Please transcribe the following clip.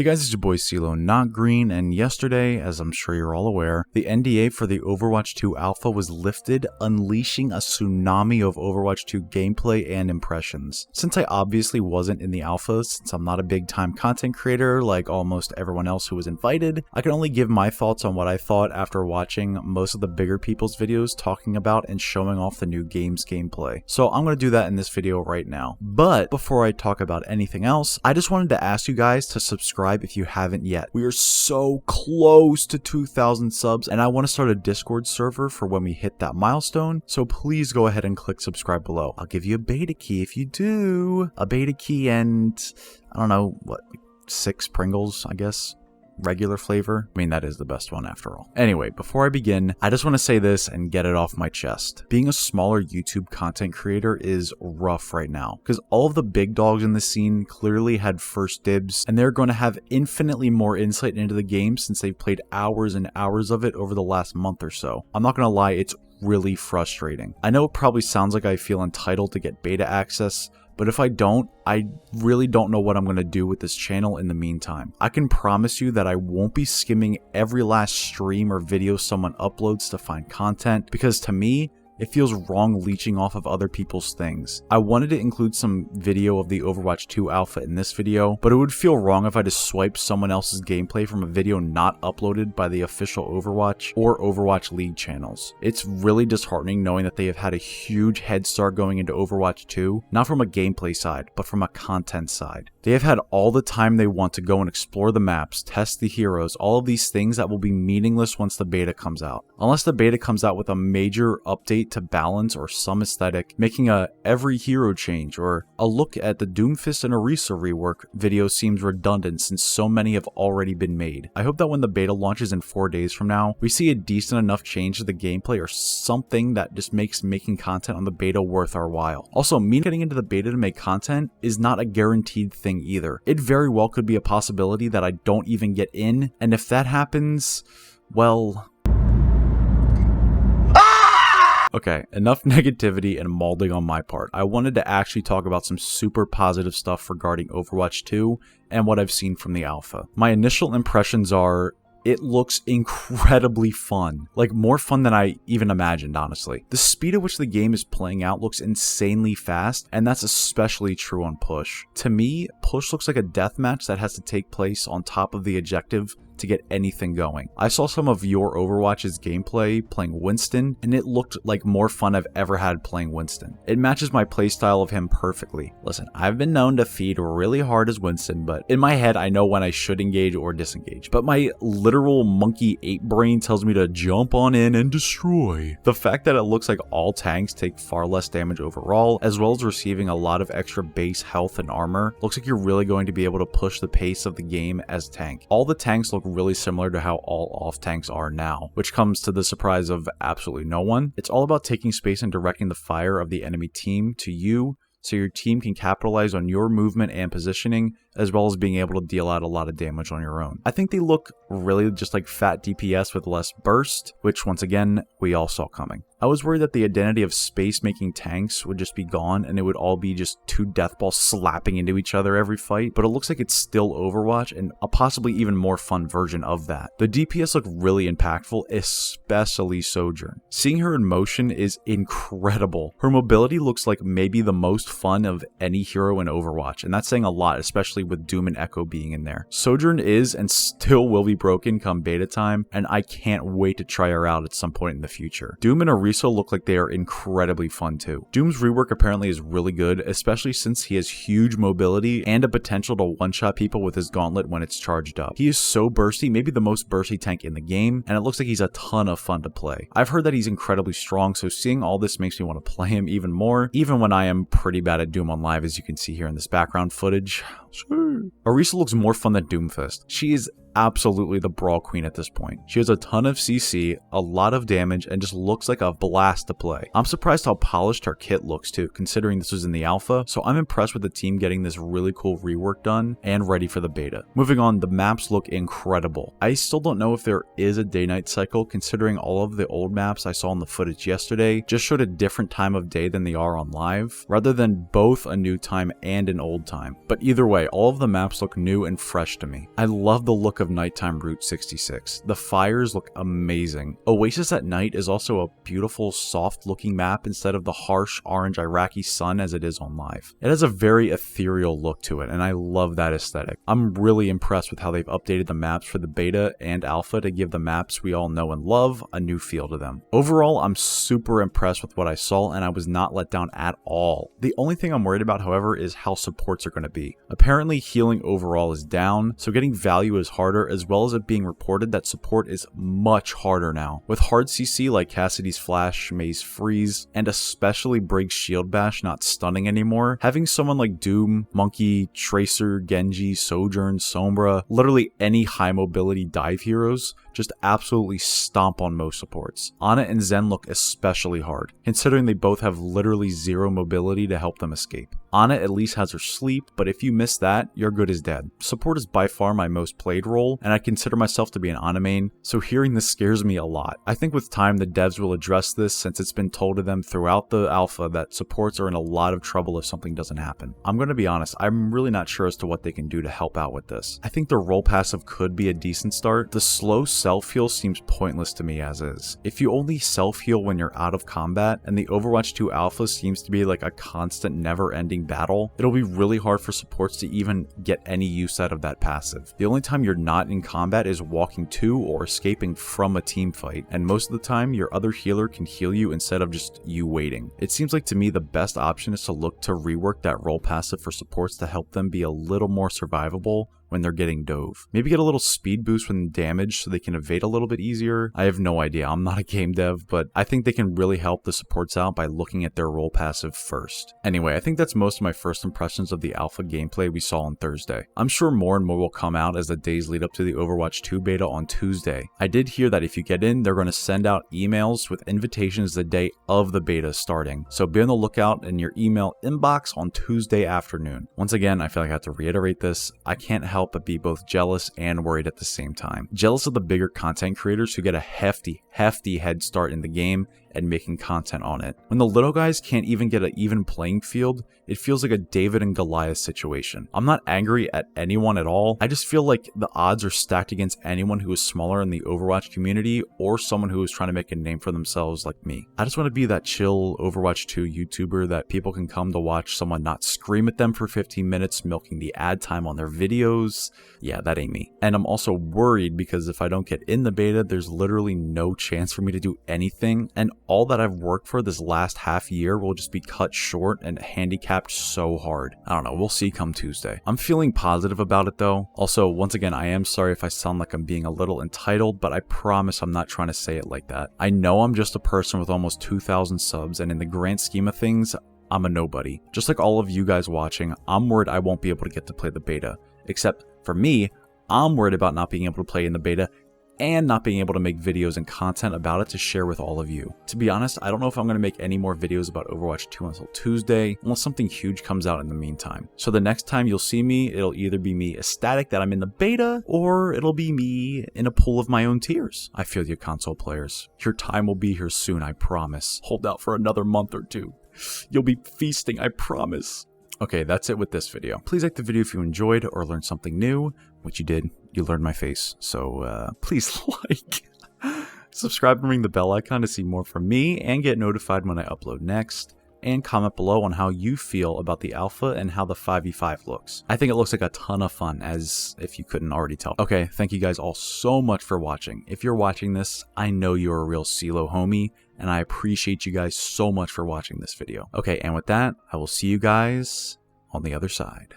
Hey guys, it's your boy CeeLo, not Green, and yesterday, as I'm sure you're all aware, the NDA for the Overwatch 2 alpha was lifted, unleashing a tsunami of Overwatch 2 gameplay and impressions. Since I obviously wasn't in the alpha, since I'm not a big time content creator like almost everyone else who was invited, I can only give my thoughts on what I thought after watching most of the bigger people's videos talking about and showing off the new game's gameplay. So I'm going to do that in this video right now. But before I talk about anything else, I just wanted to ask you guys to subscribe if you haven't yet. We are so close to 2,000 subs, and I want to start a Discord server for when we hit that milestone, so please go ahead and click subscribe below. I'll give you a beta key if you do. A beta key and, I don't know, what, 6 Pringles, I guess? Regular flavor. I mean, that is the best one after all. Anyway, before I begin, I just want to say this and get it off my chest. Being a smaller YouTube content creator is rough right now, because all of the big dogs in the scene clearly had first dibs, and they're going to have infinitely more insight into the game since they've played hours and hours of it over the last month or so. I'm not going to lie, it's really frustrating. I know it probably sounds like I feel entitled to get beta access, but if I don't, I really don't know what I'm going to do with this channel in the meantime. I can promise you that I won't be skimming every last stream or video someone uploads to find content, because to me, it feels wrong leeching off of other people's things. I wanted to include some video of the Overwatch 2 alpha in this video, but it would feel wrong if I just swiped someone else's gameplay from a video not uploaded by the official Overwatch or Overwatch League channels. It's really disheartening knowing that they have had a huge head start going into Overwatch 2, not from a gameplay side, but from a content side. They have had all the time they want to go and explore the maps, test the heroes, all of these things that will be meaningless once the beta comes out. Unless the beta comes out with a major update to balance or some aesthetic, making a every hero change or a look at the Doomfist and Orisa rework video seems redundant since so many have already been made. I hope that when the beta launches in 4 days from now, we see a decent enough change to the gameplay or something that just makes making content on the beta worth our while. Also, me getting into the beta to make content is not a guaranteed thing either. It very well could be a possibility that I don't even get in, and if that happens, well... Okay, enough negativity and molding on my part. I wanted to actually talk about some super positive stuff regarding Overwatch 2 and what I've seen from the alpha. My initial impressions are, it looks incredibly fun. Like, more fun than I even imagined, honestly. The speed at which the game is playing out looks insanely fast, and that's especially true on Push. To me, Push looks like a deathmatch that has to take place on top of the objective to get anything going. I saw some of your Overwatch's gameplay playing Winston, and it looked like more fun I've ever had playing Winston. It matches my playstyle of him perfectly. Listen, I've been known to feed really hard as Winston, but in my head I know when I should engage or disengage. But my literal monkey ape brain tells me to jump on in and destroy. The fact that it looks like all tanks take far less damage overall, as well as receiving a lot of extra base health and armor, looks like you're really going to be able to push the pace of the game as tank. All the tanks look really similar to how all off tanks are now, which comes to the surprise of absolutely no one. It's all about taking space and directing the fire of the enemy team to you, so your team can capitalize on your movement and positioning, as well as being able to deal out a lot of damage on your own. I think they look really just like fat DPS with less burst, which once again, we all saw coming. I was worried that the identity of space-making tanks would just be gone and it would all be just two death balls slapping into each other every fight, but it looks like it's still Overwatch and a possibly even more fun version of that. The DPS look really impactful, especially Sojourn. Seeing her in motion is incredible. Her mobility looks like maybe the most fun of any hero in Overwatch, and that's saying a lot, especially with Doom and Echo being in there. Sojourn is and still will be broken come beta time, and I can't wait to try her out at some point in the future. Doom and Orisa look like they are incredibly fun too. Doom's rework apparently is really good, especially since he has huge mobility and a potential to one-shot people with his gauntlet when it's charged up. He is so bursty, maybe the most bursty tank in the game, and it looks like he's a ton of fun to play. I've heard that he's incredibly strong, so seeing all this makes me want to play him even more, even when I am pretty bad at Doom on live, as you can see here in this background footage. Orisa looks more fun than Doomfist. She is absolutely the brawl queen at this point. She has a ton of CC, a lot of damage, and just looks like a blast to play. I'm surprised how polished her kit looks too, considering this was in the alpha, so I'm impressed with the team getting this really cool rework done and ready for the beta. Moving on, the maps look incredible. I still don't know if there is a day-night cycle, considering all of the old maps I saw in the footage yesterday just showed a different time of day than they are on live, rather than both a new time and an old time. But either way, all of the maps look new and fresh to me. I love the look of nighttime Route 66. The fires look amazing. Oasis at night is also a beautiful, soft looking map instead of the harsh orange Iraqi sun as it is on live. It has a very ethereal look to it, and I love that aesthetic. I'm really impressed with how they've updated the maps for the beta and alpha to give the maps we all know and love a new feel to them. Overall, I'm super impressed with what I saw, and I was not let down at all. The only thing I'm worried about, however, is how supports are going to be. Apparently, healing overall is down, so getting value is harder, as well as it being reported that support is much harder now. With hard CC like Cassidy's Flash, May's Freeze, and especially Briggs' Shield Bash not stunning anymore, having someone like Doom, Monkey, Tracer, Genji, Sojourn, Sombra, literally any high mobility dive heroes, just absolutely stomp on most supports. Ana and Zen look especially hard, considering they both have literally zero mobility to help them escape. Ana at least has her sleep, but if you miss that, you're good as dead. Support is by far my most played role, and I consider myself to be an Ana main, so hearing this scares me a lot. I think with time the devs will address this, since it's been told to them throughout the alpha that supports are in a lot of trouble if something doesn't happen. I'm gonna be honest, I'm really not sure as to what they can do to help out with this. I think the role passive could be a decent start. The slow self-heal seems pointless to me as is. If you only self-heal when you're out of combat, and the Overwatch 2 alpha seems to be like a constant never-ending battle, it'll be really hard for supports to even get any use out of that passive. The only time you're not in combat is walking to or escaping from a team fight, and most of the time your other healer can heal you instead of just you waiting. It seems like to me the best option is to look to rework that role passive for supports to help them be a little more survivable when they're getting dove. Maybe get a little speed boost when damaged so they can evade a little bit easier. I have no idea, I'm not a game dev, but I think they can really help the supports out by looking at their role passive first. Anyway, I think that's most of my first impressions of the alpha gameplay we saw on Thursday. I'm sure more and more will come out as the days lead up to the Overwatch 2 beta on Tuesday. I did hear that if you get in, they're going to send out emails with invitations the day of the beta starting, so be on the lookout in your email inbox on Tuesday afternoon. Once again, I feel like I have to reiterate this, I can't help but be both jealous and worried at the same time. Jealous of the bigger content creators who get a hefty head start in the game and making content on it. When the little guys can't even get an even playing field, it feels like a David and Goliath situation. I'm not angry at anyone at all, I just feel like the odds are stacked against anyone who is smaller in the Overwatch community or someone who is trying to make a name for themselves like me. I just want to be that chill Overwatch 2 YouTuber that people can come to watch someone not scream at them for 15 minutes milking the ad time on their videos. Yeah, that ain't me. And I'm also worried because if I don't get in the beta, there's literally no chance for me to do anything, and all that I've worked for this last half year will just be cut short and handicapped so hard. I don't know, we'll see come Tuesday. I'm feeling positive about it though. Also, once again, I am sorry if I sound like I'm being a little entitled, but I promise I'm not trying to say it like that. I know I'm just a person with almost 2,000 subs, and in the grand scheme of things, I'm a nobody. Just like all of you guys watching, I'm worried I won't be able to get to play the beta. Except for me, I'm worried about not being able to play in the beta and not being able to make videos and content about it to share with all of you. To be honest, I don't know if I'm going to make any more videos about Overwatch 2 until Tuesday, unless something huge comes out in the meantime. So the next time you'll see me, it'll either be me ecstatic that I'm in the beta, or it'll be me in a pool of my own tears. I feel you, console players. Your time will be here soon, I promise. Hold out for another month or two. You'll be feasting, I promise. Okay, that's it with this video. Please like the video if you enjoyed or learned something new, which you did. You learned my face, so please like. Subscribe and ring the bell icon to see more from me and get notified when I upload next. And comment below on how you feel about the alpha and how the 5v5 looks. I think it looks like a ton of fun, as if you couldn't already tell. Okay, thank you guys all so much for watching. If you're watching this, I know you're a real CeeLo homie, and I appreciate you guys so much for watching this video. Okay, and with that, I will see you guys on the other side.